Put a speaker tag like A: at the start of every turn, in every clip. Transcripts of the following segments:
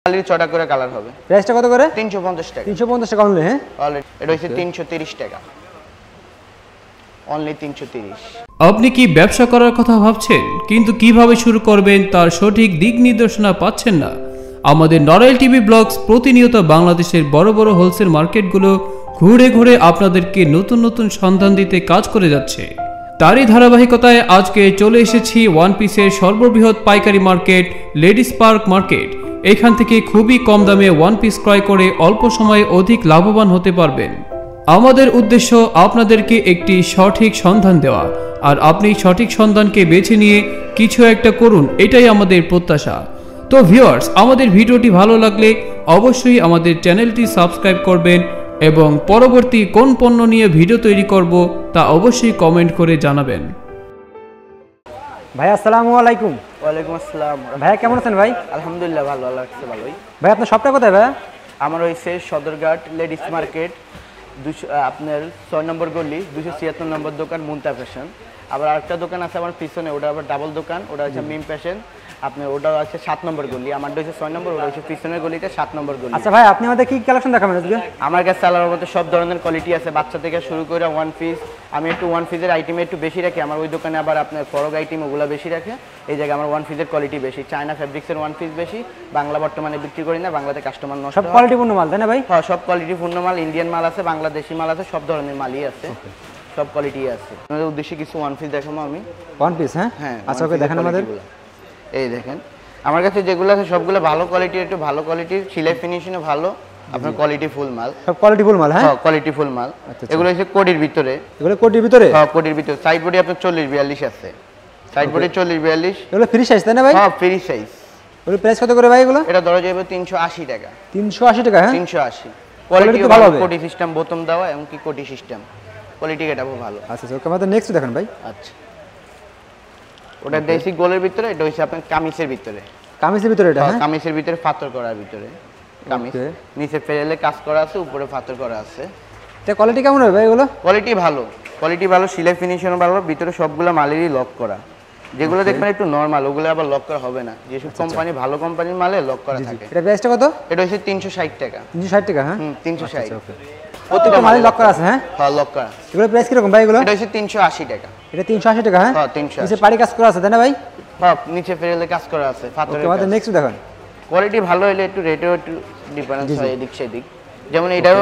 A: মালির 6টা করে কালার হবে।
B: প্রাইসটা কত করে?
A: 350 টাকা।
B: 350 টাকা অনলি। হ্যাঁ
A: অলরেডি এটা হচ্ছে 330 টাকা। অনলি 330।
C: আপনি কি ব্যবসা করার কথা ভাবছেন কিন্তু কিভাবে শুরু করবেন তার সঠিক দিক নির্দেশনা পাচ্ছেন না? আমাদের নড়াইল টিভি ব্লগস প্রতিনিয়ত বাংলাদেশের বড় বড় হোলসেল মার্কেটগুলো ঘুরে ঘুরে আপনাদেরকে নতুন নতুন সন্ধান দিতে কাজ করে যাচ্ছে। তারই ধারাবাহিকতায় আজকে চলে এসেছি ওয়ান পিসের সর্ববৃহৎ পাইকারি মার্কেট লেডিস পার্ক মার্কেট। এখান থেকে খুবই কম দামে ওয়ান পিস ক্রয় করে অল্প সময়ে অধিক লাভবান হতে পারবেন। আমাদের উদ্দেশ্য আপনাদেরকে একটি সঠিক সন্ধান দেওয়া, আর আপনি সঠিক সন্ধানকে বেছে নিয়ে কিছু একটা করুন, এটাই আমাদের প্রত্যাশা। তো ভিউয়ার্স, আমাদের ভিডিওটি ভালো লাগলে অবশ্যই আমাদের চ্যানেলটি সাবস্ক্রাইব করবেন এবং পরবর্তী কোন পণ্য নিয়ে ভিডিও তৈরি করব তা অবশ্যই কমেন্ট করে জানাবেন।
B: ভাই আসসালামু আলাইকুম।
A: ওয়ালাইকুম আসসালাম।
B: ভাই কেমন আছেন ভাই?
A: আলহামদুলিল্লাহ ভালো, আল্লাহ রাখছে ভালোই।
B: ভাই আপনার শপটা কোথায় ভাই?
A: আমার হইছে সদরঘাট লেডিস মার্কেট, আপনার 6 নম্বর গলি 276 নম্বর দোকান মুনতা ফ্যাশন। আবার আরেকটা দোকান আছে আমার পিছনে, ওটা আবার ডাবল দোকান, ওটা হচ্ছে মিম ফ্যাশন। আপনার ওটা আছে 7 নম্বর গলি, আমারটা হচ্ছে 6 নম্বর, ওটা হচ্ছে পিছনের গলিতে 7 নম্বর গলি।
B: আচ্ছা ভাই, আপনি আমাদের কি কালেকশন দেখাবেন আজকে?
A: আমার কাছে আলাদার মধ্যে সব ধরনের কোয়ালিটি আছে, বাচ্চা থেকে শুরু করে ওয়ান পিস। আমি একটু ওয়ান পিসের আইটেম একটু বেশি রাখি, আমার ওই দোকানে আবার আপনার ফরক আইটেম ওগুলো বেশি রাখে। এই জায়গায় আমার ওয়ান পিসের কোয়ালিটি বেশি, চায়না ফ্যাব্রিক্সের ওয়ান পিস বেশি। বাংলা বর্তমানে বিক্রি করি না, বাংলাতে কাস্টমার নষ্ট।
B: সব কোয়ালিটিপূর্ণ মাল তাই না ভাই?
A: হ্যাঁ, সব কোয়ালিটিপূর্ণ মাল, ইন্ডিয়ান মাল আছে, বাংলাদেশি মাল আছে, সব ধরনের মালই আছে, সব কোয়ালিটি আছে। আপনাদের উদ্দেশ্যে কিছু ওয়ান পিস দেখাবো আমি।
B: One piece? হ্যাঁ
A: হ্যাঁ,
B: আচ্ছা ওকে দেখেন আমাদের।
A: এই দেখেন আমার কাছে যেগুলো আছে সবগুলো ভালো কোয়ালিটির, একটু ভালো কোয়ালিটির, সিলাই ফিনিশিংও ভালো, আপনার কোয়ালিটি ফুল মাল,
B: সব কোয়ালিটি ফুল মাল। হ্যাঁ
A: কোয়ালিটি ফুল মাল। এগুলো হচ্ছে কোডির ভিতরে।
B: এগুলো কোডির ভিতরে?
A: হ্যাঁ, কোডির ভিতরে। সাইড বডি আপনার 40-42 আছে, সাইড বডি 40-42।
B: এগুলো ফ্রি সাইজ তাই না ভাই?
A: হ্যাঁ, ফ্রি সাইজ।
B: এগুলো প্রাইস কত করে ভাই এগুলো?
A: এটা ধরা যাবে 380 টাকা।
B: 380 টাকা? হ্যাঁ
A: 380। কোয়ালিটি ভালো হবে, কোডি সিস্টেম বোতাম দেওয়া এবং কি কোডি সিস্টেম, কোয়ালিটি এটা খুব ভালো।
B: আচ্ছা ওকে, আমাদের নেক্সট দেখেন ভাই।
A: আচ্ছা, ওটা বেসিক গোলের ভিতরে, এটা হচ্ছে আপনার কামিজের ভিতরে।
B: কামিজের ভিতরে এটা? হ্যাঁ
A: কামিজের ভিতরে পাথর করার ভিতরে কামিজ, নিচে ফেরেলে কাজ করা আছে, উপরে পাথর করা আছে।
B: এটা কোয়ালিটি কেমন হবে ভাই এগুলো?
A: কোয়ালিটি ভালো, কোয়ালিটি ভালো, সিলাই ফিনিশিং ভালো, ভিতরে সবগুলো মালেরই লক করা। যেগুলো দেখবেন একটু নরমাল, ওগুলো আবার লক করা হবে না, যেসব কোম্পানি ভালো কোম্পানির মালে লক করা থাকে।
B: এটা প্রাইসটা কত?
A: এটা হচ্ছে 360 টাকা।
B: 360 টাকা? হ্যাঁ
A: 360।
B: ওকে, প্রত্যেকটা মালে লক করা আছে? হ্যাঁ
A: হ্যাঁ, লক করা।
B: এগুলো প্রাইস কি রকম ভাই এগুলো?
A: এটা হচ্ছে 380 টাকা।
B: এটা 380 টাকা? হ্যাঁ
A: 380।
B: নিচে পাড়ি কাজ করা আছে তাই না ভাই?
A: হ্যাঁ, নিচে ফেরেলে কাজ করা আছে, পাথরের কাজ।
B: আমাদের নেক্সট দেখেন।
A: কোয়ালিটি ভালো হলে একটু রেটেও একটু ডিফারেন্স হয় এদিক সেদিক। যেমন এটাও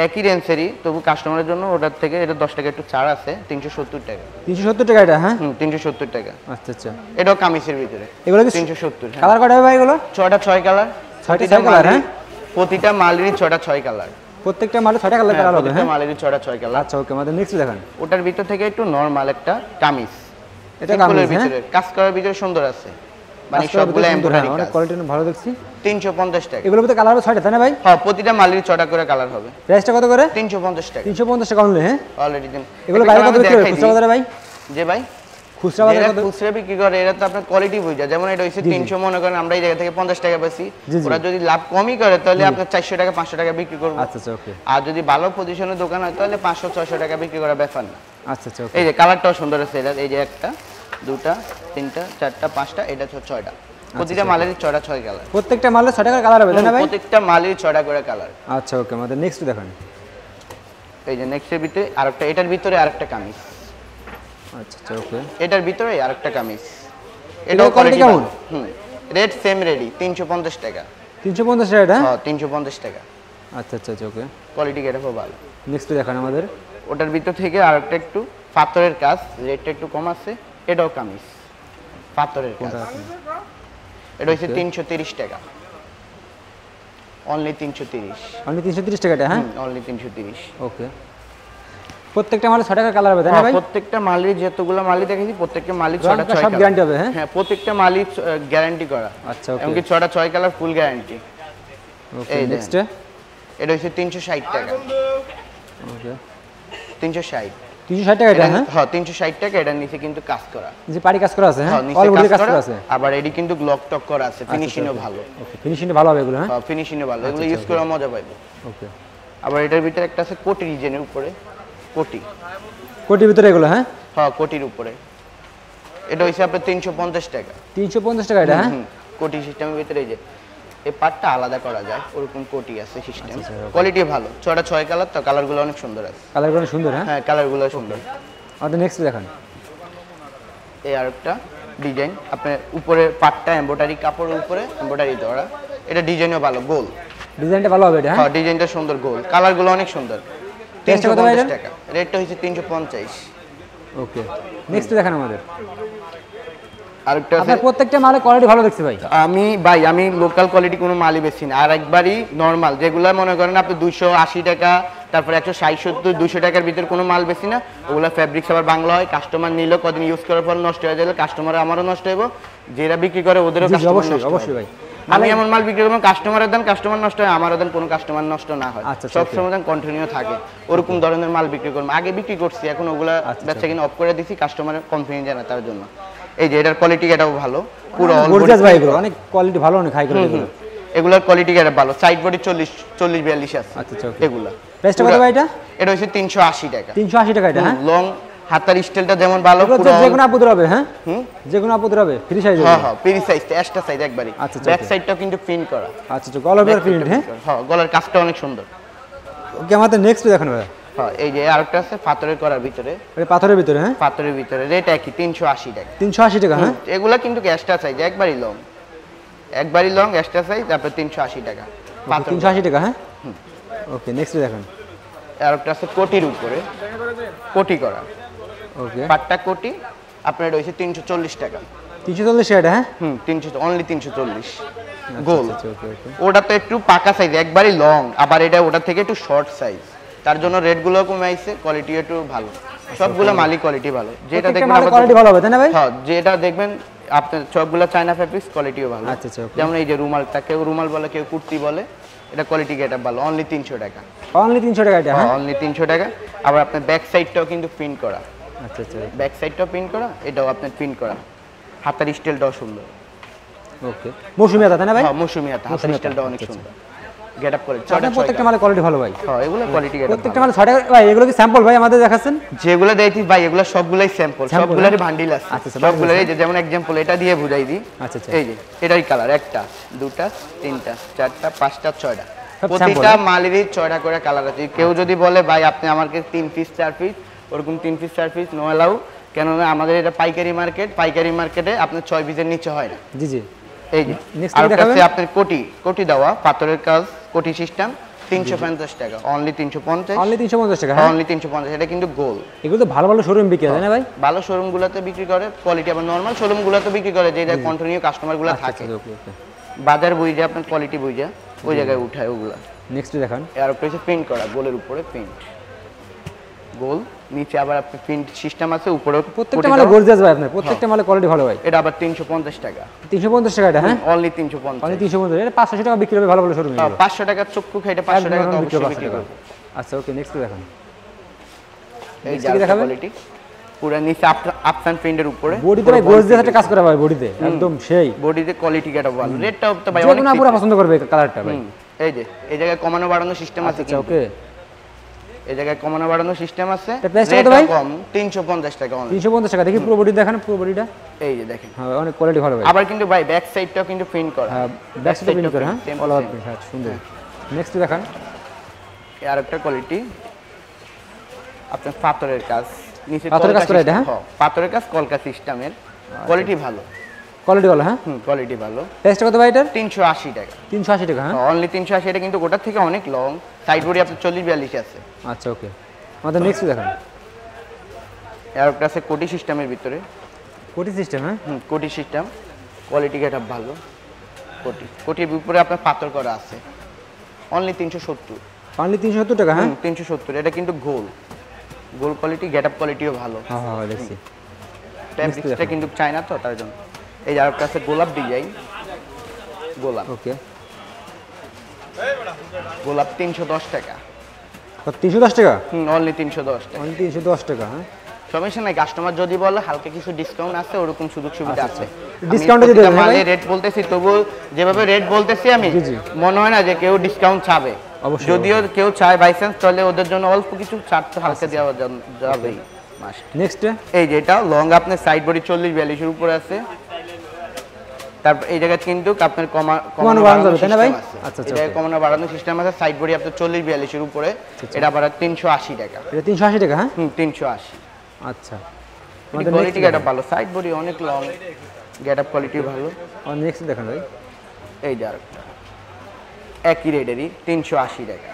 A: একই রেঞ্জেরই, তবু কাস্টমারের জন্য ওটার থেকে এটা 10 টাকা একটু ছাড় আছে, 370 টাকা।
B: 370 টাকা এটা? হ্যাঁ
A: 370 টাকা।
B: আচ্ছা আচ্ছা,
A: এটাও কামিজের ভিতরে।
B: এগুলো কি
A: 370?
B: কালার কত হবে ভাই এগুলো?
A: 6টা 6 কালার।
B: 6টা 6 কালার? হ্যাঁ
A: প্রতিটা মালেরই 6টা 6 কালার।
B: প্রত্যেকটা মালে 6টা কালার হবে?
A: প্রতিটা মালেরই 6টা 6 কালার।
B: আচ্ছা ওকে, আমাদের নেক্সট দেখেন।
A: ওটার ভিতর থেকে একটু নরমাল একটা কামিজ,
B: এটা কামিজের
A: ভিতরে কাজ করার ভিতরে সুন্দর আছে, মানে সবগুলো এমব্রয়ডারি কাজ।
B: অনেক কোয়ালিটি ভালো দেখছি।
A: 350 টাকা।
B: এগুলোর ভিতরে কালার হবে 6টা তাই না ভাই?
A: হ্যাঁ, প্রতিটা মালেরই 6টা করে কালার হবে।
B: প্রাইসটা কত করে?
A: 350 টাকা।
B: 350 টাকা অনলি? হ্যাঁ
A: অলরেডি দেন।
B: এগুলো বাইরে কত বিক্রি হয় খুচরা বাজারে ভাই?
A: যে ভাই
B: খুচরা বাজারে কত
A: খুচরা বিক্রি করে? এটা তো আপনার কোয়ালিটি বুঝা, যেমন এটা হইছে 300, মনে করেন আমরা এই জায়গা থেকে 50 টাকা বেশি, ওরা যদি লাভ কমই করে তাহলে আপনার 400 টাকা 500 টাকা বিক্রি করব।
B: আচ্ছা আচ্ছা ওকে।
A: আর যদি ভালো পজিশনের দোকান হয় তাহলে 500-600 টাকা বিক্রি করা ব্যাপার না।
B: আচ্ছা আচ্ছা ওকে।
A: এই যে কালারটাও সুন্দর আছে, এটা এই যে একটা, দুটা, তিনটা, চারটা, পাঁচটা, এটা 6টা। প্রতিটা মালেরই 6টা 6 কালার।
B: প্রত্যেকটা মালে 6 টাকা কালার হবে তাই না ভাই?
A: প্রত্যেকটা মালেরই 6টা করে কালার।
B: আচ্ছা ওকে, আমাদের নেক্সট দেখেন।
A: এই যে নেক্সটের ভিতরে আরেকটা, এটার ভিতরে আরেকটা কামিজ।
B: আচ্ছা আচ্ছা ওকে,
A: এটার ভিতরে আরেকটা কামিজ।
B: এটাও কোয়ালিটি কেমন?
A: রেড সেম রেডি, 350 টাকা।
B: 350 টাকা?
A: হ্যাঁ 350 টাকা।
B: আচ্ছা আচ্ছা ওকে,
A: কোয়ালিটি এটা খুব ভালো।
B: নেক্সট দেখেন আমাদের।
A: ওটার ভিতর থেকে আরেকটা একটু পাথরের কাজ, রেটটা একটু কম আছে, এটাও কামিজ, পাথরের কাজ। এটা হচ্ছে 330 টাকা। অনলি 330।
B: অনলি 330 টাকা এটা? হ্যাঁ
A: অনলি 330।
B: ওকে, প্রত্যেকটা মালে 6 টাকা কালার হবে তাই না ভাই?
A: প্রত্যেকটা মালই, যতগুলো মালই দেখেছি প্রত্যেকটা মালই 6টা 6
B: সব গ্যারান্টি হবে? হ্যাঁ
A: হ্যাঁ, প্রত্যেকটা মালই গ্যারান্টি করা।
B: আচ্ছা ওকে,
A: এমনকি 6টা 6 colour full guarantee.
B: Okay next.
A: এটা হচ্ছে 360 টাকা।
B: ওকে
A: 360।
B: 360 টাকা এটা?
A: হ্যাঁ 360 টাকা। এটার নিচে কিন্তু কাজ করা,
B: যে পাড়ি কাজ করা আছে? হ্যাঁ
A: অল বডি কাজ করা আছে। আবার এডি কিন্তু লক টক করা আছে, ফিনিশিংও ভালো।
B: ওকে, ফিনিশিংও ভালো হবে এগুলো? হ্যাঁ
A: ফিনিশিংও ভালো, এগুলো ইউজ করে মজা পাইবো।
B: ওকে,
A: আবার এটার ভিতরে একটা আছে কোটি ডিজাইনের উপরে, কোটি
B: কোটির ভিতরে এগুলো? হ্যাঁ
A: হ্যাঁ, কোটির উপরে। এটা হইছে আপনার 350 টাকা।
B: 350 টাকা এটা? হ্যাঁ
A: কোটি সিস্টেমের ভিতরে এই যে এই পার্টটা আলাদা করা যায়, ওরকম কোটি আছে সিস্টেম। কোয়ালিটি ভালো, 6 কালার, তো কালারগুলো অনেক সুন্দর আছে।
B: কালারগুলো সুন্দর, হ্যাঁ
A: হ্যাঁ কালারগুলো সুন্দর।
B: আমাদের নেক্সট দেখান।
A: এই আরেকটা ডিজাইন, আপনার উপরে পাটটা এমব্রয়ডারি, কাপড়ের উপরে এমব্রয়ডারি করা, এটা ডিজাইনও ভালো, গোল
B: ডিজাইনটা ভালো হবে এটা,
A: হ্যাঁ ডিজাইনটা সুন্দর, গোল, কালারগুলো অনেক সুন্দর। 350 টাকা, রেটটা হচ্ছে 350।
B: ওকে, নেক্সট দেখান আমাদের।
A: আরেকটা আছে,
B: আপনার প্রত্যেকটা মালের কোয়ালিটি ভালো দেখছি ভাই।
A: আমি লোকাল কোয়ালিটি কোনো মালই বেশি না, আর একবারই নরমাল যেগুলো মনে করেন আপনি 280 টাকা, তারপরে 160-70 200 টাকার ভিতরে কোনো মাল বেশি না। ওগুলো ফ্যাব্রিক্স আবার বাংলা হয়, কাস্টমার নিল কদিন ইউজ করার পর নষ্ট হয়ে যাবে, কাস্টমার আমারও নষ্ট হইব, যেটা বিক্রি করে ওদেরও
B: অবশ্যই ভাই।
A: আমি এমন মাল বিক্রি করবো কাস্টমারের দেন, কাস্টমার নষ্ট হয়, আমারও দেন, কোনো কাস্টমার নষ্ট না হয়, সব সময় দেন কন্টিনিউ থাকে, ওরকম ধরনের মাল বিক্রি করবো। আগে বিক্রি করছি, এখন ওগুলা বেচা কিনা অফ করে দিছি, কাস্টমারের কমপ্লেইন জানা তার জন্য। এই যে এটার কোয়ালিটি এটাও ভালো, পুরো
B: গর্জিয়াস ভাই, এগুলো অনেক কোয়ালিটি ভালো, অনেক হাই কোয়ালিটি।
A: এগুলোর কোয়ালিটি এটা ভালো, সাইড বডি 40-42 আছে।
B: আচ্ছা
A: এগুলা
B: প্রাইসটা কত ভাই? এটা
A: হচ্ছে 380 টাকা।
B: 380 টাকা এটা, হ্যাঁ।
A: লং হাতার স্টাইলটা যেমন ভালো,
B: পুরো যে কোনো আপুদের হবে, হ্যাঁ যে কোনো আপুদের হবে, ফ্রি সাইজ হবে।
A: হ্যাঁ ফ্রি সাইজ, এক্সট্রা সাইজ একবারই। ব্যাক সাইডটাও কিন্তু প্রিন্ট করা।
B: আচ্ছা গলার প্রিন্ট, হ্যাঁ
A: গলার কাজটা অনেক সুন্দর।
B: ওকে, আমাদের নেক্সট দেখান ভাই।
A: হ্যাঁ এই যে আরেকটা আছে পাথরের করার ভিতরে,
B: এটা পাথরের ভিতরে, হ্যাঁ
A: পাথরের ভিতরে, রেট একই 380 টাকা।
B: 380 টাকা, হ্যাঁ।
A: এগুলা কিন্তু এক্সট্রা সাইজ, একবারই লং এক্সট্রা সাইজ, তারপর 380 টাকা।
B: 380 টাকা, হ্যাঁ। ওকে, নেক্সট দেখান।
A: আরেকটা আছে কোটির উপরে, কোটি করা।
B: ওকে,
A: পাটটা কোটি, আপনার এটা হচ্ছে 340 টাকা।
B: 340 টাকা, হ্যাঁ।
A: 300, অনলি 340 গোল।
B: ওকে,
A: ওটা তো একটু পাকা সাইজ, একবারই লং, আবার এটা ওটা থেকে একটু শর্ট সাইজ, তার জন্য রেটগুলো কমে আইছে, কোয়ালিটি একটু ভালো, সবগুলো মালই কোয়ালিটি ভালো। যেটা দেখবেন
B: কোয়ালিটি ভালো হবে, তাই না ভাই?
A: হ্যাঁ যেটা দেখবেন আপনার সবগুলো চায়না ফেব্রিক্স, কোয়ালিটিও ভালো।
B: আচ্ছা
A: যেমন এই যে রুমালটা, কেউ রুমাল বলে, কেউ কুর্তি বলে, এটা কোয়ালিটি এটা ভালো, অনলি 300 টাকা।
B: অনলি 300 টাকা এটা, হ্যাঁ
A: অনলি 300 টাকা। আবার আপনার ব্যাক সাইডটাও কিন্তু প্রিন্ট করা।
B: আচ্ছা
A: ব্যাক সাইডটাও প্রিন্ট করা, এটাও আপনার প্রিন্ট করা, হাতার স্টাইলটাও সুন্দর।
B: ওকে, মৌসুমী হাতা, তাই না ভাই?
A: হ্যাঁ মৌসুমী হাতা, হাতার স্টাইলটাও অনেক সুন্দর, গেটআপ করে।
B: প্রত্যেকটা মালের কোয়ালিটি ভালো ভাই।
A: হ্যাঁ এগুলো কোয়ালিটি গেটআপ,
B: প্রত্যেকটা মাল 6 টাকা ভাই। এগুলো কি স্যাম্পল ভাই আমাদের দেখাচ্ছেন?
A: যেগুলো দেইছি ভাই এগুলো সবগুলাই স্যাম্পল, সবগুলারই বান্ডিল আছে। সবগুলাই এই যে যেমন एग्जांपल এটা দিয়ে বুঝাই দিই।
B: আচ্ছা
A: এই যে এটাই কালার, একটা দুটা তিনটা চারটা পাঁচটা ছয়টা, প্রতিটা মালেরই 6টা করে কালার আছে। কেউ যদি বলে ভাই আপনি আমাকে 3 পিস 4 পিস, ওরকম 3 পিস 4 পিস নো অ্যালাউ, কেননা আমাদের এটা পাইকারি মার্কেট, পাইকারি মার্কেটে আপনার 6 পিসের নিচে হয় না।
B: জি
A: এই যে আর কাছে আপনার কোটি দেওয়া পাথরের কাজ, কোটি সিস্টেম, 350 টাকা, অনলি 350।
B: অনলি 350 টাকা,
A: অনলি 350, এটা কিন্তু গোল।
B: এগুলো তো ভালো ভালো শোরুম বিক্রি হয় না ভাই?
A: ভালো শোরুমগুলোতে বিক্রি করে কোয়ালিটি, আবার নরমাল শোরুমগুলোতে বিক্রি করে, যে জায়গায় কন্টিনিউ কাস্টমারগুলো থাকে, বাজার বুঝে আপনার কোয়ালিটি বুঝে ওই জায়গায় উঠায় ওগুলা।
B: নেক্সট দেখান।
A: আর একটা হচ্ছে প্রিন্ট করা, গোলের উপরে প্রিন্ট, গোল নিচে আবার আপনি প্রিন্ট সিস্টেম আছে, উপরে
B: প্রত্যেকটা মালে গর্জিয়াস ভাই, আপনার প্রত্যেকটা মালে কোয়ালিটি ভালো ভাই।
A: এটা আবার 350 টাকা।
B: 350 টাকা এটা, হ্যাঁ
A: অনলি 350।
B: অনলি 350, এটা 500 টাকা বিক্রি হবে ভালো ভালো শোরুমে।
A: 500 টাকা চক্ষু খাইতে 500 টাকা তো অবশ্যই বিক্রি করবে।
B: আচ্ছা ওকে, নেক্সট দেখান।
A: এই যে কোয়ালিটি পুরো নিচে আফসান প্রিন্টের উপরে,
B: বডিতে ভাই গর্জিয়াস একটা কাজ করা ভাই, বডিতে একদম সেই,
A: বডিতে কোয়ালিটি কেটা ভালো, রেটটাও তো ভাই
B: অনেক পুরো পছন্দ করবে কালারটা ভাই।
A: এই যে এই জায়গায় কমানো বাড়ানো সিস্টেম আছে।
B: আচ্ছা ওকে,
A: এই জায়গায় কমানো বাড়ানো সিস্টেম আছে।
B: প্রাইসটা কত ভাই?
A: কম 350 টাকা অনলি।
B: 350 টাকা। দেখি পুরো বডি দেখান, পুরো বডিটা
A: এই যে দেখেন,
B: হ্যাঁ অনেক কোয়ালিটি ভালো ভাই।
A: আবার কিন্তু ভাই ব্যাক সাইডটাও কিন্তু প্রিন্ট করা,
B: হ্যাঁ ব্যাক সাইড প্রিন্ট করা, হ্যাঁ অল ওভার প্রিন্ট, হ্যাঁ সুন্দর। নেক্সট দেখান।
A: আর একটা কোয়ালিটি আপনার পাথরের কাজ, নিচে
B: পাথরের কাজ করে এটা, হ্যাঁ
A: পাথরের কাজ কলকা সিস্টেমের, কোয়ালিটি ভালো,
B: কোয়ালিটি ভালো, হ্যাঁ
A: কোয়ালিটি ভালো।
B: প্রাইসটা কত ভাই এটার?
A: 380 টাকা।
B: 380 টাকা, হ্যাঁ
A: অনলি 380। এটা কিন্তু গোটার থেকে অনেক লং, সাইড বডি আপনার 40-42 আছে।
B: আচ্ছা ওকে, আমাদের নেক্সট দেখান।
A: আর একটা আছে কোটি সিস্টেমের ভিতরে,
B: কোটি সিস্টেম, হ্যাঁ
A: কোটি সিস্টেম, কোয়ালিটি গেটআপ ভালো, কোটির উপরে আপনার পাথর করা আছে, অনলি 370।
B: অনলি 370 টাকা, হ্যাঁ
A: 370। এটা কিন্তু গোল কোয়ালিটি, গেটআপ কোয়ালিটিও ভালো।
B: হ্যাঁ হ্যাঁ দেখছি,
A: ফ্যাব্রিক্সটা কিন্তু চায়না তো তার জন্য। এই যে আরেকটা আছে গোলাপ ডিজাইন, গোলাপ
B: ওকে,
A: গোলাপ 310 টাকা।
B: 310 টাকা,
A: অনলি 310 টাকা।
B: অনলি 310 টাকা, হ্যাঁ
A: সমস্যা নাই, কাস্টমার যদি বলে হালকা কিছু ডিসকাউন্ট আছে, ওরকম সুযোগ সুবিধা আছে।
B: ডিসকাউন্টে দিতে হবে ভাই,
A: রেট বলতেছি, তবু যেভাবে রেট বলতেছি আমি, মনে হয় না যে কেউ ডিসকাউন্ট চাবে। যদিও কেউ চায় বাই চান্স, তাহলে ওদের জন্য অল্প কিছু ছাড় তো হালকা দেওয়া যাবেই।
B: নেক্সট
A: এই যে এটা লং, আপনার সাইড বডি 40-42 এর উপরে আছে, তারপর এই জায়গায় কিন্তু আপনার
B: কমানো বাড়ানো যাবে, তাই না ভাই? আচ্ছা,
A: এটা কমানো বাড়ানো সিস্টেম আছে। সাইড বডি আপনার 40-42 এর উপরে, এটা আবার 380 টাকা।
B: এটা 380 টাকা, হ্যাঁ
A: 380।
B: আচ্ছা,
A: আমাদের কোয়ালিটি গেটআপ ভালো, সাইড বডি অনেক লং, গেটআপ কোয়ালিটি ভালো।
B: আর নেক্সট দেখেন ভাই,
A: এই যে আরেকটা একই রেটেরই 380 টাকা।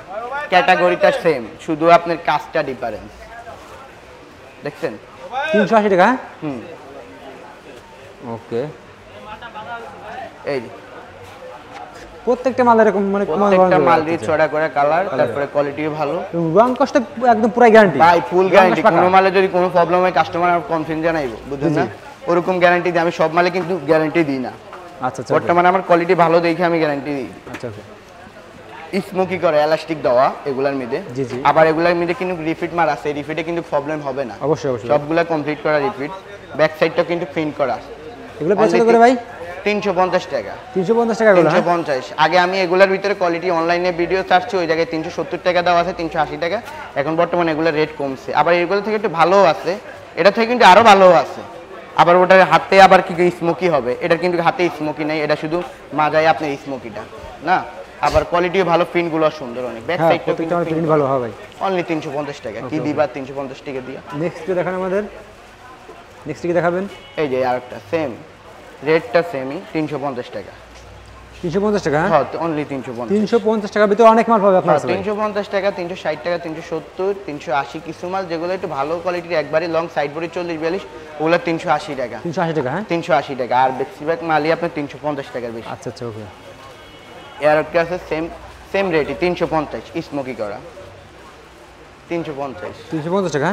A: ক্যাটাগরিটা সেম, শুধু আপনার কাজটা ডিফারেন্স। দেখছেন
B: 380 টাকা,
A: হুম
B: ওকে।
A: এই যে
B: প্রত্যেকটা মাল এরকম মানে
A: প্রত্যেকটা মালরই চড়া করে কালার, তারপরে কোয়ালিটিও ভালো।
B: রং কষ্ট একদম পুরো গ্যারান্টি
A: ভাই, ফুল গ্যারান্টি। কোনো মালে যদি কোনো প্রবলেম হয় কাস্টমার কনফিডেন্স জানাইবো, বুঝছেন না? ওরকম গ্যারান্টি দিই আমি, সব মালে কিন্তু গ্যারান্টি দিই না।
B: আচ্ছা আচ্ছা,
A: বর্তমানে আমার কোয়ালিটি ভালো দেখে আমি গ্যারান্টি দিই।
B: আচ্ছা ওকে।
A: স্মোকি করে এলাস্টিক দেওয়া এগুলার মধ্যে,
B: জি জি।
A: আবার এগুলার মধ্যে কিন্তু রিফিট মার আছে, রিফিটে কিন্তু প্রবলেম হবে না।
B: অবশ্যই অবশ্যই,
A: সবগুলা কমপ্লিট করা রিফিট। ব্যাক সাইডটা কিন্তু প্রিন্ট করা।
B: এগুলো প্রাইস কত করে ভাই?
A: 350 টাকা।
B: 350 টাকা এগুলো,
A: 350। আগে আমি এগুলার ভিতরে কোয়ালিটি অনলাইনে ভিডিও চাচ্ছি, ওই জায়গায় 370 টাকা দেওয়া আছে, 380 টাকা। এখন বর্তমানে এগুলোর রেট কমছে, আবার এগুলো থেকে একটু ভালোও আছে, এটা থেকে কিন্তু আরো ভালোও আছে। আবার ওটার হাতে আবার কি স্মোকি হবে, এটা কিন্তু হাতে স্মোকি নেই, এটা শুধু মাজায় আপনার স্মোকিটা না। আবার কোয়ালিটিও ভালো, প্রিন্টগুলো সুন্দর অনেক। ব্যাক সাইডটা
B: প্রত্যেকটা প্রিন্ট ভালো হবে ভাই।
A: অনলি 350 টাকা। কি দিবা 350 টাকা দিয়া?
B: নেক্সট কি দেখান আমাদের? নেক্সট কি দেখাবেন?
A: এই যে আরেকটা সেম, রেটটা সেমই, 350 টাকা।
B: 350 টাকা,
A: হ্যাঁ অনলি 350।
B: 350 টাকার ভিতরে অনেক মাল পাবে আপনার কাছে।
A: 350 টাকা, 360 টাকা, 370, 380। কিছু মাল যেগুলো একটু ভালো কোয়ালিটির, একবারে লং সাইড বডি 40-42, ওগুলো 380 টাকা।
B: 380 টাকা, হ্যাঁ
A: 380 টাকা। আর বেশিরভাগ মালই আপনার 350 টাকার বেশি।
B: আচ্ছা আচ্ছা ওকে।
A: এর একটা আছে সেম রেটই 350, স্মোকি করা 350।
B: 350 টাকা,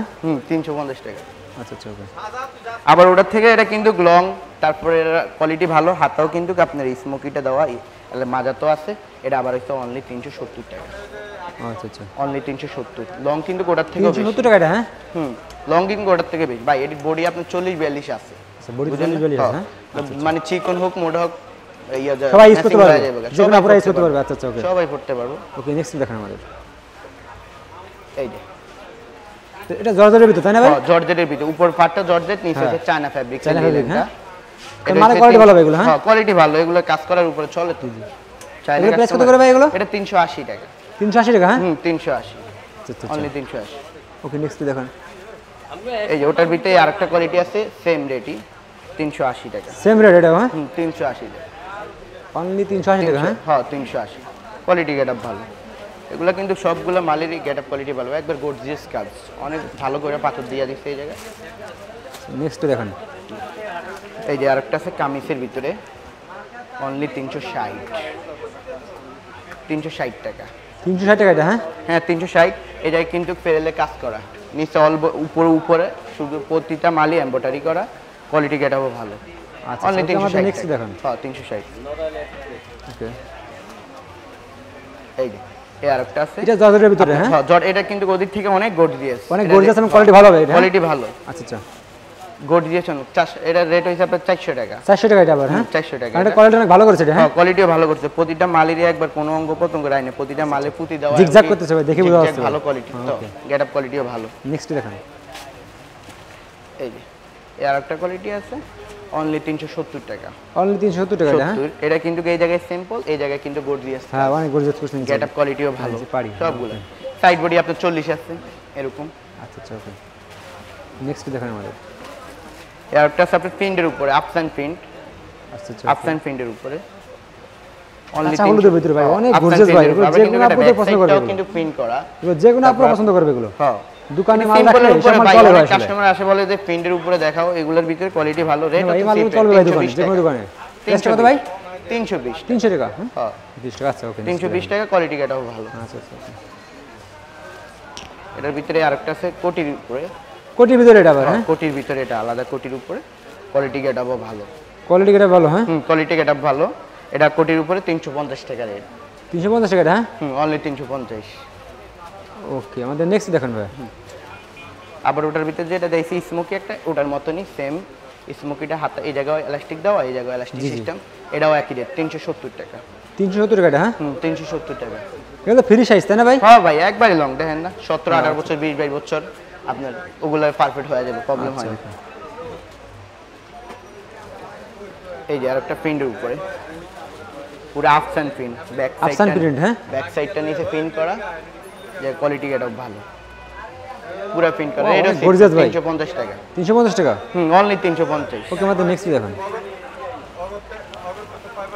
A: 350 টাকা।
B: আচ্ছা আচ্ছা ওকে।
A: আবার ওটার থেকে এটা কিন্তু লং, তারপরে কোয়ালিটি ভালো, হাতাও কিন্তু আপনার স্মোকিটা দেওয়া, মাজা তো আছে। এটা আবার হচ্ছে অনলি 370 টাকা।
B: আচ্ছা আচ্ছা,
A: অনলি 370। লং কিন্তু ওটার থেকে
B: 370 টাকা এটা, হ্যাঁ
A: লং কিন্তু ওটার থেকে বেশি ভাই। এর বডি আপনার 40-42 আছে।
B: আচ্ছা, বডি 40-42, হ্যাঁ
A: মানে চিকন হোক মোটা হোক
B: সবাই ইউজ করতে পারবে, যে কোনো পুরো ইউজ করতে পারবে। আচ্ছা আচ্ছা ওকে,
A: সবাই পড়তে পারবো।
B: ওকে নেক্সট দেখেন আমাদের।
A: এই যে
B: এটা জর্জেটের ভিতর, তাই না ভাই?
A: জর্জেটের ভিতর, উপর পাটটা জর্জেট, নিচে হচ্ছে চায়না ফ্যাব্রিক।
B: চায়না ফ্যাব্রিক, হ্যাঁ মানে কোয়ালিটি ভালো হবে এগুলো, হ্যাঁ
A: কোয়ালিটি ভালো, এগুলো কাজ করার উপরে চলে তো। চায়না
B: প্রাইস কত করে ভাই এগুলো?
A: এটা 380 টাকা।
B: 380 টাকা, হ্যাঁ
A: 380,
B: আচ্ছা আচ্ছা
A: অনলি 380।
B: ওকে নেক্সট দেখেন।
A: এই যে ওটার ভিতরে আরেকটা কোয়ালিটি আছে, সেম রেটই 380 টাকা।
B: সেম রেট এটা, হ্যাঁ
A: 380 টাকা,
B: অনলি 380 টাকা, হ্যাঁ
A: 380। কোয়ালিটি গেটআপ ভালো, এগুলো কিন্তু সবগুলো মালেরই গেটআপ কোয়ালিটি ভালো, একবার গর্জিয়াস কাজ, অনেক ভালো করে পাথর দিয়ে দিচ্ছে এই জায়গায়।
B: নেক্সট দেখেন।
A: এই যে আরেকটা আছে কামিজের ভিতরে, অনলি 360 টাকা।
B: 360 টাকা এটা, হ্যাঁ
A: হ্যাঁ 360। এই জায়গায় কিন্তু ফেরেলে কাজ করা, নিচে উপরে শুধু প্রতিটা মালই এমব্রয়ডারি করা, কোয়ালিটি গেটআপও ভালো।
B: আচ্ছা
A: অনলি 360।
B: নেক্সট দেখেন।
A: হ্যাঁ 360।
B: ওকে
A: এই যে এই আরেকটা আছে,
B: এটা জর্জেটের ভিতরে, হ্যাঁ
A: এটা কিন্তু ওদিক থেকে অনেক গর্জিয়াস,
B: অনেক গর্জিয়াস এবং কোয়ালিটি ভালো হবে এটা,
A: কোয়ালিটি ভালো।
B: আচ্ছা আচ্ছা,
A: গর্জিয়াস এটা রেট হইছে আপনার 400 টাকা।
B: 400 টাকা এটা আবার, হ্যাঁ
A: 400 টাকা।
B: এটা কোয়ালিটি অনেক ভালো করেছে এটা, হ্যাঁ
A: কোয়ালিটিও ভালো করছে, প্রতিটা মালেরই একবার কোনো অঙ্গ প্রত্যঙ্গ রাইনে, প্রতিটা মালে পুঁতি দেওয়া,
B: জিগজ্যাগ করতেছে ভাই, দেখে বোঝা যাচ্ছে
A: ভালো কোয়ালিটি তো, গেটআপ কোয়ালিটিও ভালো।
B: নেক্সট দেখেন।
A: এই যে এই আরেকটা কোয়ালিটি আছে, অনলি 370 টাকা।
B: অনলি 370 টাকা এটা, হ্যাঁ
A: এটা কিন্তু এই জায়গায় সিম্পল, এই জায়গায় কিন্তু গর্জিয়াস,
B: হ্যাঁ অনেক গর্জিয়াস করছেন,
A: গেটআপ কোয়ালিটিও ভালো
B: পারি
A: সবগুলো। সাইড বডি আপনার 40 আছে এরকম।
B: আচ্ছা আচ্ছা ওকে নেক্সট দেখেন আমাদের।
A: আর একটা আছে আপনার প্রিন্টের উপরে, আফসান প্রিন্ট,
B: আচ্ছা আচ্ছা
A: আফসান প্রিন্টের উপরে, অনলি
B: আচ্ছা হলুদের ভিতরে ভাই, অনেক গর্জিয়াস ভাই, এগুলো যে কোনো আপুদের পছন্দ করবে,
A: এটাও কিন্তু প্রিন্ট করা,
B: এগুলো যে কোনো আপুরা পছন্দ করবে এগুলো।
A: হ্যাঁ
B: দোকানে মাল রাখলে সব মাল চলে ভাই,
A: কাস্টমার আসে বলে যে প্রিন্টের উপরে দেখাও, এগুলোর ভিতরে কোয়ালিটি ভালো, রেট
B: এই মাল চলবে ভাই দোকানে, যে কোনো দোকানে। প্রাইস কত ভাই?
A: 320
B: 300 টাকা,
A: হ্যাঁ
B: 20 টাকা, আচ্ছা ওকে
A: 320 টাকা, কোয়ালিটি এটাও ভালো।
B: আচ্ছা আচ্ছা ওকে।
A: এটার ভিতরে আরেকটা আছে কোটির উপরে,
B: কোটির ভিতরে এটা আবার, হ্যাঁ
A: কোটির ভিতরে এটা আলাদা, কোটির উপরে, কোয়ালিটি এটাও ভালো,
B: কোয়ালিটি এটা ভালো, হ্যাঁ
A: কোয়ালিটি এটা ভালো। এটা কোটির উপরে 350 টাকা রেট।
B: 350 টাকা, হ্যাঁ
A: অনলি 350।
B: ওকে আমাদের নেক্সট দেখেন ভাই।
A: আবার ওটার ভিতরে যেটা দেখছি স্মোকি একটা, ওটার মতনই সেম স্মোকিটা, হাতে এই জায়গায় এলাস্টিক দেওয়া, এই জায়গায় এলাস্টিক সিস্টেম, এটাও একই রেট 370 টাকা।
B: 370 টাকা, হ্যাঁ
A: 370 টাকা।
B: এগুলো ফ্রি সাইজ তাই না ভাই?
A: হ্যাঁ ভাই একবারই লং, দেখেন না 17-18 বছর 20-22 বছর আপনার ওগুলো পারফেক্ট হয়ে যাবে, প্রবলেম হয় না। এই যে আরেকটা প্রিন্টের উপরে পুরো আফসান প্রিন্ট, ব্যাক
B: আফসান
A: সাইডটা
B: প্রিন্ট, হ্যাঁ
A: ব্যাক সাইডটা নিচে প্রিন্ট করা, যে কোয়ালিটি এটাও ভালো, পুরো প্রিন্ট করা।
B: Wow,
A: এটা
B: অনেক gorgeous ভাই।
A: 350 টাকা।
B: 350 টাকা।
A: অনলি 350।
B: ওকে, আমাদের নেক্সট দেখান।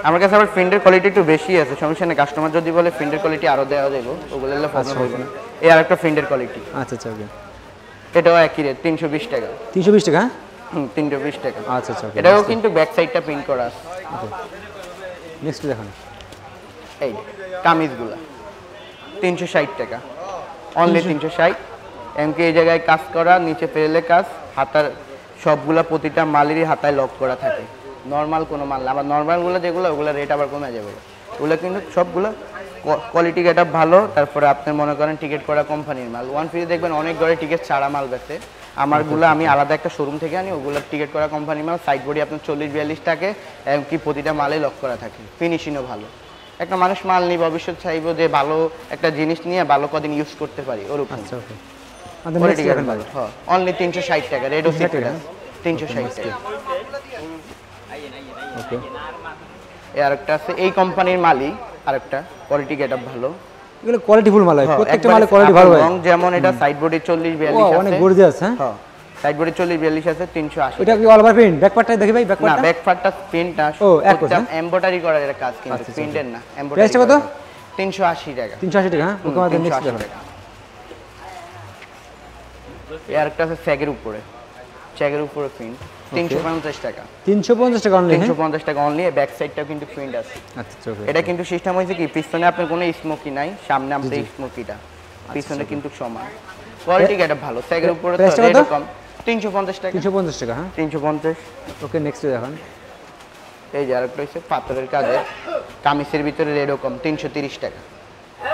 A: আমার কাছে আবার প্রিন্টের কোয়ালিটি একটু বেশি আছে, সমস্যা নেই। কাস্টমার যদি বলে প্রিন্টের কোয়ালিটি আরো দেওয়া যাবে, ওগুলো হলে প্রবলেম হবে না। এই আরেকটা প্রিন্টের কোয়ালিটি,
B: আচ্ছা আচ্ছা, ওকে।
A: এটাও একই রেট 320 টাকা।
B: 320 টাকা, হ্যাঁ
A: 320 টাকা।
B: আচ্ছা আচ্ছা, ওকে।
A: এটাও কিন্তু ব্যাক সাইডটা প্রিন্ট করা আছে।
B: নেক্সট দেখান।
A: এই কামিজগুলা 360 টাকা, অনলি 360। এমনকি এই জায়গায় কাজ করা, নিচে পেলে কাজ, হাতার সবগুলা প্রতিটা মালেরই হাতায় লক করা থাকে। নর্মাল কোনো মাল না, আবার নর্মালগুলো যেগুলো ওগুলো রেট আবার কমে যাবে। ওগুলো কিন্তু সবগুলো কোয়ালিটি গেটআপ ভালো। তারপরে আপনি মনে করেন টিকিট করা কোম্পানির মাল। ওয়ান ফ্রি দেখবেন অনেক ঘরে টিকিট ছাড়া মাল বেচে, আমারগুলো আমি আলাদা একটা শোরুম থেকে আনি, ওগুলো টিকিট করা কোম্পানির মাল। সাইড বডি আপনার 40-42 টাকা, এমনকি প্রতিটা মালে লক করা থাকে, ফিনিশিংও ভালো। একটা মানুষ মাল নিয়ে ভবিষ্যৎ চাইবো যে ভালো একটা জিনিস নিয়ে ভালো কদিন ইউজ করতে পারি, ওরকম।
B: আচ্ছা, ওকে। আমাদের
A: কোয়ালিটি
B: নেক্সট
A: গেটআপ
B: দেখান।
A: ভালো। হ্যাঁ, অনলি 360 টাকা, রেড ও সিক্রেট 360 টাকা।
B: ওকে।
A: এই আরেকটা আছে এই কোম্পানির মালই, আরেকটা কোয়ালিটি গেটআপ ভালো।
B: এগুলো কোয়ালিটিফুল মাল হয়,
A: হ্যাঁ,
B: প্রত্যেকটা
A: একবারে
B: মালে কোয়ালিটি ভালো হয়।
A: রং যেমন এটা সাইড বডি 40-42 আছে,
B: অনেক গর্জিয়াস, হ্যাঁ।
A: হ্যাঁ সাইড বডি 40-42 আছে 380।
B: এটা কি অল ওভার প্রিন্ট? ব্যাক পার্টটা দেখি ভাই, ব্যাক
A: না,
B: পার্টটা।
A: ব্যাক পার্টটা প্রিন্ট না,
B: ও, এক কথা,
A: এমব্রয়ডারি করা এর কাজ, কিন্তু
B: আচ্ছা,
A: প্রিন্টের না,
B: প্রাইসটা কত?
A: 380 টাকা।
B: 380 টাকা, হ্যাঁ। ওকে, আমাদের নেক্সট
A: 380
B: দেখান।
A: টাকা। এই আরেকটা আছে চেকের উপরে, চেকের উপরে প্রিন্ট 350 টাকা।
B: 350 টাকা অনলি, হ্যাঁ
A: 350 টাকা অনলি। ব্যাক সাইডটাও কিন্তু প্রিন্ট আছে।
B: আচ্ছা, ওকে।
A: এটা কিন্তু সিস্টেম হয়েছে কি, পিছনে আপনার কোনো স্মোকি নাই, সামনে আমাদের স্মোকিটা, পিছনে কিন্তু সমান। কোয়ালিটি এটা ভালো, চেকের উপরে তো
B: প্রাইসটা কত?
A: রেট কম, 350 টাকা।
B: 350 টাকা, হ্যাঁ
A: 350।
B: ওকে, নেক্সট দেখান।
A: এই যে আরেকটা হচ্ছে পাথরের কাজে, কামিজের ভিতরে রেটও কম, 330 টাকা।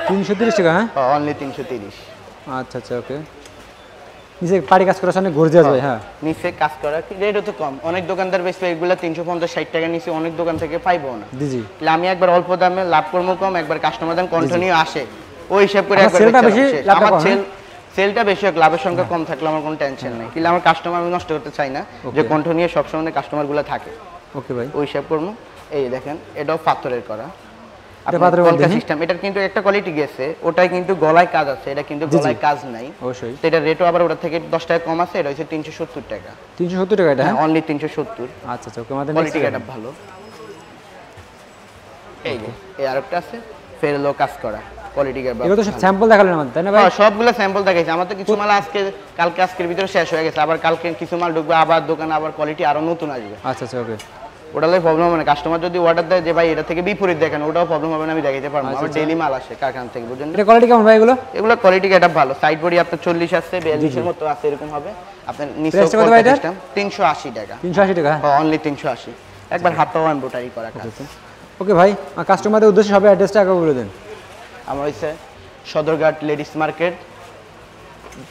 B: 330 টাকা, হ্যাঁ
A: অনলি 330।
B: আচ্ছা আচ্ছা, ওকে। নিচে পাড়ি কাজ করার সামনে গর্জিয়াস ভাই, হ্যাঁ
A: নিচে কাজ করা, রেটও তো কম। অনেক দোকানদার বেশি এগুলো 350-60 টাকা নিচে, অনেক দোকান থেকে পাইবো না।
B: জি জি।
A: তাহলে আমি একবার অল্প দামে লাভ করবো কম, একবার কাস্টমার দাম কন্টিনিউ আসে, ওই হিসাব করে
B: আমার
A: একবার
B: সেলটা
A: বেচা
B: বেশি,
A: শেষ।
B: লাভটা
A: আমার
B: কম, হ্যাঁ?
A: সেলটা বেশি হোক, লাভের সংখ্যা কম থাকলে আমার কোনো টেনশন নেই। কিন্তু আমার কাস্টমার আমি নষ্ট করতে চাই না, যে কন্টিনিউ সবসময় কাস্টমারগুলো থাকে,
B: ওকে ভাই।
A: ওই হিসাব করবো। এই দেখেন, এটাও পাথরের করা,
B: এটা পাথরের মধ্যে, হ্যাঁ?
A: সিস্টেম। এটার কিন্তু একটা কোয়ালিটি গেছে, ওটাই কিন্তু গলায় কাজ আছে, এটা কিন্তু গলায় কাজ নাই
B: অবশ্যই।
A: তো এটা রেটও আবার ওটা থেকে 10 টাকা কম আছে, এটা হচ্ছে 370 টাকা।
B: 370 টাকা এটা, হ্যাঁ
A: অনলি 370।
B: আচ্ছা আচ্ছা, ওকে। আমাদের
A: কোয়ালিটি
B: নেক্সট
A: এটা ভালো। এই যে এই আরেকটা আছে ফেরলো কাজ করা, কোয়ালিটি গেট
B: এগুলো তো সব স্যাম্পল দেখালেন আমাদের, তাই না ভাই?
A: সবগুলো স্যাম্পল দেখাইছে। আমার তো কিছু মাল আজকের ভিতরে শেষ হয়ে গেছে, আবার কালকে কিছু মাল ঢুকবে, আবার দোকানে আবার কোয়ালিটি আরো নতুন আসবে।
B: আচ্ছা আচ্ছা, ওকে।
A: ওটালে প্রবলেম হবে না। কাস্টমার যদি অর্ডার দেয় যে ভাই এটা থেকে বিপরীত দেখেন, ওটাও প্রবলেম হবে না, আমি দেখাইতে পারবো। আমার ডেইলি মাল আসে কারখানা থেকে, বুঝলেন?
B: এটা কোয়ালিটি কেমন ভাই এগুলো?
A: এগুলো কোয়ালিটি গেট ভালো। সাইড বডি আপনার 40 আছে, 42 এর মতো আছে, এরকম হবে। আপনার নিচে
B: প্রাইসটা কত ভাই এটার?
A: 380 টাকা।
B: 380 টাকা, হ্যাঁ
A: অনলি 380। একবার হাতাও এমব্রয়ডারি করা কাজ।
B: ওকে ভাই, কাস্টমারদের উদ্দেশ্যে সবাই অ্যাড্রেসটা আগে বলে দেন।
A: আমার হচ্ছে সদরঘাট লেডিস মার্কেট,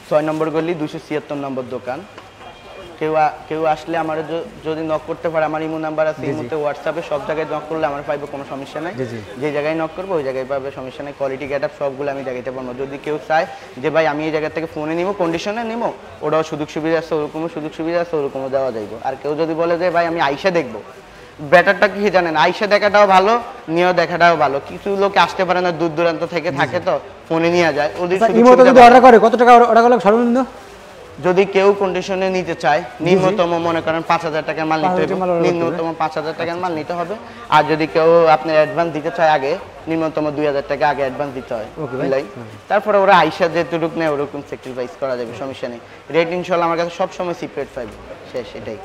A: 6 নম্বর গলি, 276 নম্বর দোকান। কেউ আসলে আমার যদি নক করতে পারে, আমার ইমো নাম্বার আছে, ইমোতে হোয়াটসঅ্যাপে সব জায়গায় নক করলে আমার পাইবে, কোনো সমস্যা নাই। যে জায়গায় নক করবো ওই জায়গায় পাবে, সমস্যা নেই। কোয়ালিটি গেটআপ সবগুলো আমি দেখাইতে পারবো। যদি কেউ চায় যে ভাই আমি এই জায়গা থেকে ফোনে নিবো, কন্ডিশনে নিবো, ওটাও সুযোগ সুবিধা আছে, ওরকমও সুযোগ সুবিধা আছে, ওরকমও দেওয়া যাইব। আর কেউ যদি বলে যে ভাই আমি আইসা দেখবো, ব্যাটারটা কি জানেন, আইসা দেখাটাও ভালো, নিয়েও দেখাটাও ভালো। কিছু লোক আসতে পারে না, দূর দূরান্ত থেকে থাকে, তো ফোনে নিয়ে যায়। ওদের
B: ইমোতে যদি অর্ডার করে কত টাকা অর্ডার করলে সর্বনিম্ন?
A: যদি কেউ কন্ডিশনে নিতে চায়, নিম্নতম মনে করেন 5000 টাকার মাল নিতে হবে, নিম্নতম 5000 টাকার মাল নিতে হবে। আর যদি কেউ আপনি অ্যাডভান্স দিতে চায়, আগে নিম্নতম 2000 টাকা আগে অ্যাডভান্স দিতে হয়, বুঝলাই? তারপরে ওরা আইসা যেটুক নেয় ওরকম স্যাক্রিফাইস করা যাবে, সমস্যা নেই। রেট ইনশাআল্লাহ আমার কাছে সবসময় সিক্রেট পাইবে, শেষ এটাই।